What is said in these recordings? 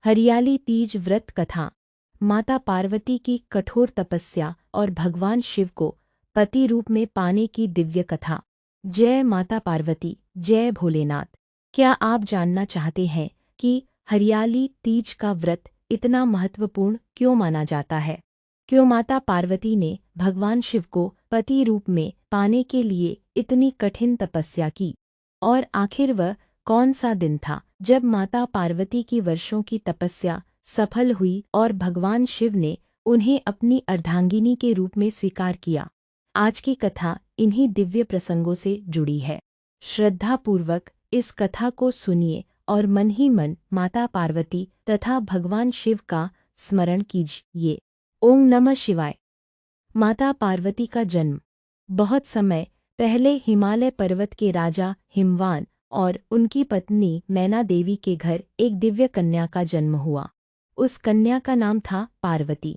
हरियाली तीज व्रत कथा। माता पार्वती की कठोर तपस्या और भगवान शिव को पति रूप में पाने की दिव्य कथा। जय माता पार्वती, जय भोलेनाथ। क्या आप जानना चाहते हैं कि हरियाली तीज का व्रत इतना महत्वपूर्ण क्यों माना जाता है? क्यों माता पार्वती ने भगवान शिव को पति रूप में पाने के लिए इतनी कठिन तपस्या की? और आखिर वह कौन सा दिन था जब माता पार्वती की वर्षों की तपस्या सफल हुई और भगवान शिव ने उन्हें अपनी अर्धांगिनी के रूप में स्वीकार किया? आज की कथा इन्हीं दिव्य प्रसंगों से जुड़ी है। श्रद्धापूर्वक इस कथा को सुनिए और मन ही मन माता पार्वती तथा भगवान शिव का स्मरण कीजिए। ओम नमः शिवाय। माता पार्वती का जन्म। बहुत समय पहले हिमालय पर्वत के राजा हिमवान और उनकी पत्नी मैना देवी के घर एक दिव्य कन्या का जन्म हुआ। उस कन्या का नाम था पार्वती।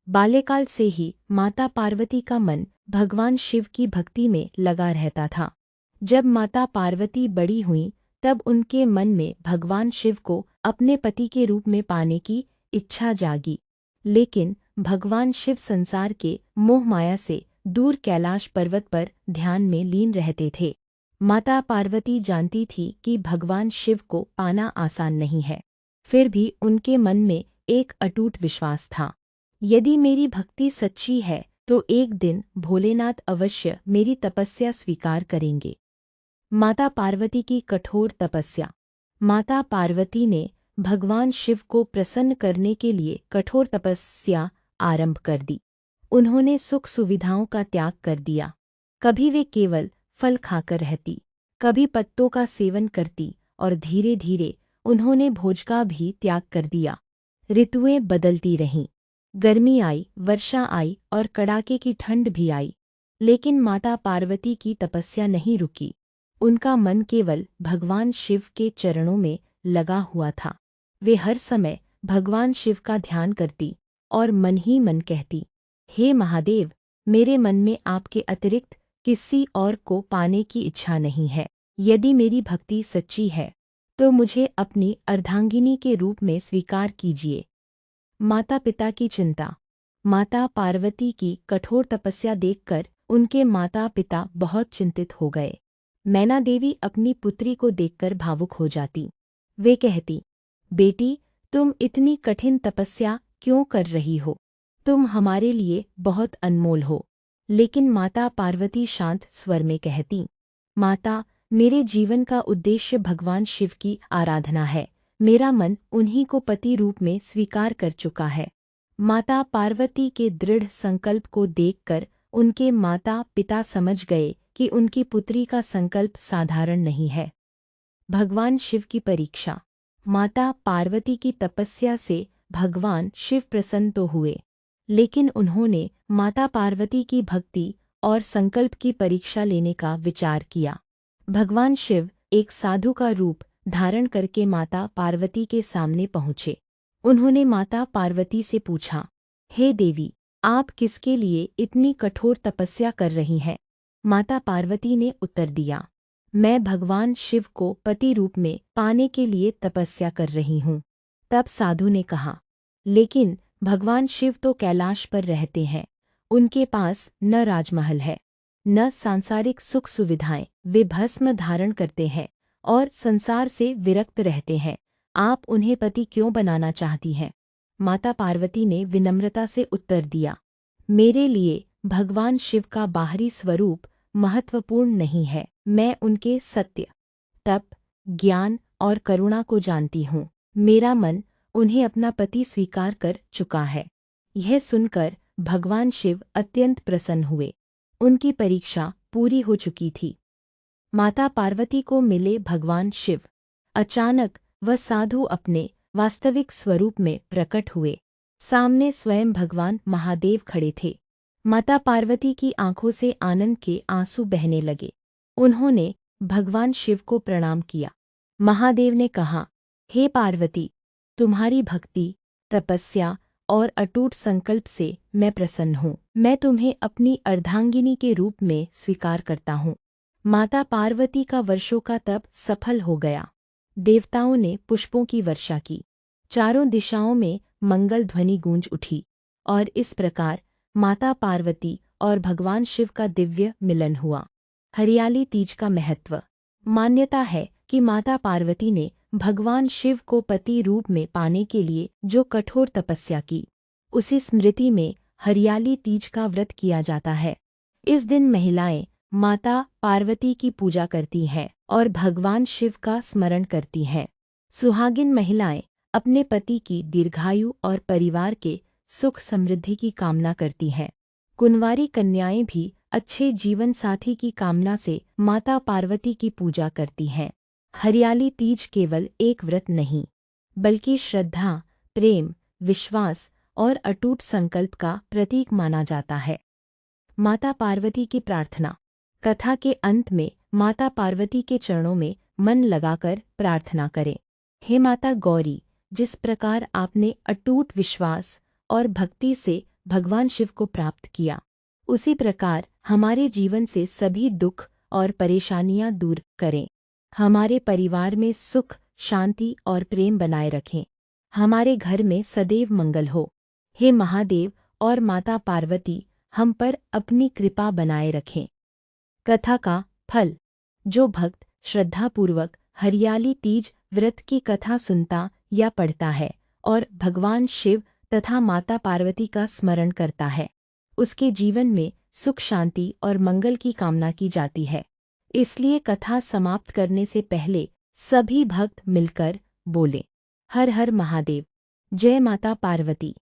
बाल्यकाल से ही माता पार्वती का मन भगवान शिव की भक्ति में लगा रहता था। जब माता पार्वती बड़ी हुईं, तब उनके मन में भगवान शिव को अपने पति के रूप में पाने की इच्छा जागी। लेकिन भगवान शिव संसार के मोह माया से दूर कैलाश पर्वत पर ध्यान में लीन रहते थे। माता पार्वती जानती थी कि भगवान शिव को पाना आसान नहीं है, फिर भी उनके मन में एक अटूट विश्वास था। यदि मेरी भक्ति सच्ची है तो एक दिन भोलेनाथ अवश्य मेरी तपस्या स्वीकार करेंगे। माता पार्वती की कठोर तपस्या। माता पार्वती ने भगवान शिव को प्रसन्न करने के लिए कठोर तपस्या आरंभ कर दी। उन्होंने सुख सुविधाओं का त्याग कर दिया। कभी वे केवल फल खाकर रहती, कभी पत्तों का सेवन करती और धीरे धीरे उन्होंने भोज का भी त्याग कर दिया। ऋतुएं बदलती रहीं। गर्मी आई, वर्षा आई और कड़ाके की ठंड भी आई, लेकिन माता पार्वती की तपस्या नहीं रुकी। उनका मन केवल भगवान शिव के चरणों में लगा हुआ था। वे हर समय भगवान शिव का ध्यान करती और मन ही मन कहती, हे महादेव, मेरे मन में आपके अतिरिक्त किसी और को पाने की इच्छा नहीं है। यदि मेरी भक्ति सच्ची है तो मुझे अपनी अर्धांगिनी के रूप में स्वीकार कीजिए। माता पिता की चिंता। माता पार्वती की कठोर तपस्या देखकर उनके माता पिता बहुत चिंतित हो गए। मैना देवी अपनी पुत्री को देखकर भावुक हो जाती। वे कहती, बेटी, तुम इतनी कठिन तपस्या क्यों कर रही हो? तुम हमारे लिए बहुत अनमोल हो। लेकिन माता पार्वती शांत स्वर में कहती, माता, मेरे जीवन का उद्देश्य भगवान शिव की आराधना है। मेरा मन उन्हीं को पति रूप में स्वीकार कर चुका है। माता पार्वती के दृढ़ संकल्प को देखकर उनके माता पिता समझ गए कि उनकी पुत्री का संकल्प साधारण नहीं है। भगवान शिव की परीक्षा। माता पार्वती की तपस्या से भगवान शिव प्रसन्न तो हुए, लेकिन उन्होंने माता पार्वती की भक्ति और संकल्प की परीक्षा लेने का विचार किया। भगवान शिव एक साधु का रूप धारण करके माता पार्वती के सामने पहुँचे। उन्होंने माता पार्वती से पूछा, हे देवी, आप किसके लिए इतनी कठोर तपस्या कर रही हैं? माता पार्वती ने उत्तर दिया, मैं भगवान शिव को पति रूप में पाने के लिए तपस्या कर रही हूँ। तब साधु ने कहा, लेकिन भगवान शिव तो कैलाश पर रहते हैं। उनके पास न राजमहल है, न सांसारिक सुख सुविधाएं। वे भस्म धारण करते हैं और संसार से विरक्त रहते हैं। आप उन्हें पति क्यों बनाना चाहती हैं? माता पार्वती ने विनम्रता से उत्तर दिया, मेरे लिए भगवान शिव का बाहरी स्वरूप महत्वपूर्ण नहीं है। मैं उनके सत्य, तप, ज्ञान और करुणा को जानती हूँ। मेरा मन उन्हें अपना पति स्वीकार कर चुका है। यह सुनकर भगवान शिव अत्यंत प्रसन्न हुए। उनकी परीक्षा पूरी हो चुकी थी। माता पार्वती को मिले भगवान शिव। अचानक वह साधु अपने वास्तविक स्वरूप में प्रकट हुए। सामने स्वयं भगवान महादेव खड़े थे। माता पार्वती की आंखों से आनंद के आंसू बहने लगे। उन्होंने भगवान शिव को प्रणाम किया। महादेव ने कहा, हे पार्वती, तुम्हारी भक्ति, तपस्या और अटूट संकल्प से मैं प्रसन्न हूँ। मैं तुम्हें अपनी अर्धांगिनी के रूप में स्वीकार करता हूँ। माता पार्वती का वर्षों का तप सफल हो गया। देवताओं ने पुष्पों की वर्षा की। चारों दिशाओं में मंगल ध्वनि गूंज उठी और इस प्रकार माता पार्वती और भगवान शिव का दिव्य मिलन हुआ। हरियाली तीज का महत्व। मान्यता है कि माता पार्वती ने भगवान शिव को पति रूप में पाने के लिए जो कठोर तपस्या की, उसी स्मृति में हरियाली तीज का व्रत किया जाता है। इस दिन महिलाएं माता पार्वती की पूजा करती हैं और भगवान शिव का स्मरण करती हैं। सुहागिन महिलाएं अपने पति की दीर्घायु और परिवार के सुख समृद्धि की कामना करती हैं। कुंवारी कन्याएं भी अच्छे जीवन साथी की कामना से माता पार्वती की पूजा करती हैं। हरियाली तीज केवल एक व्रत नहीं, बल्कि श्रद्धा, प्रेम, विश्वास और अटूट संकल्प का प्रतीक माना जाता है। माता पार्वती की प्रार्थना। कथा के अंत में माता पार्वती के चरणों में मन लगाकर प्रार्थना करें। हे माता गौरी, जिस प्रकार आपने अटूट विश्वास और भक्ति से भगवान शिव को प्राप्त किया, उसी प्रकार हमारे जीवन से सभी दुख और परेशानियां दूर करें। हमारे परिवार में सुख, शांति और प्रेम बनाए रखें। हमारे घर में सदैव मंगल हो। हे महादेव और माता पार्वती, हम पर अपनी कृपा बनाए रखें। कथा का फल। जो भक्त श्रद्धापूर्वक हरियाली तीज व्रत की कथा सुनता या पढ़ता है और भगवान शिव तथा माता पार्वती का स्मरण करता है, उसके जीवन में सुख, शांति और मंगल की कामना की जाती है। इसलिए कथा समाप्त करने से पहले सभी भक्त मिलकर बोले, हर हर महादेव, जय माता पार्वती,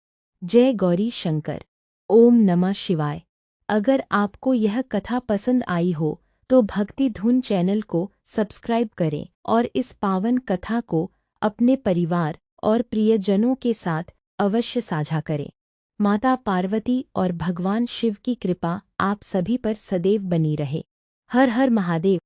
जय गौरी शंकर, ओम नमः शिवाय। अगर आपको यह कथा पसंद आई हो तो भक्ति धुन चैनल को सब्सक्राइब करें और इस पावन कथा को अपने परिवार और प्रियजनों के साथ अवश्य साझा करें। माता पार्वती और भगवान शिव की कृपा आप सभी पर सदैव बनी रहे। हर हर महादेव।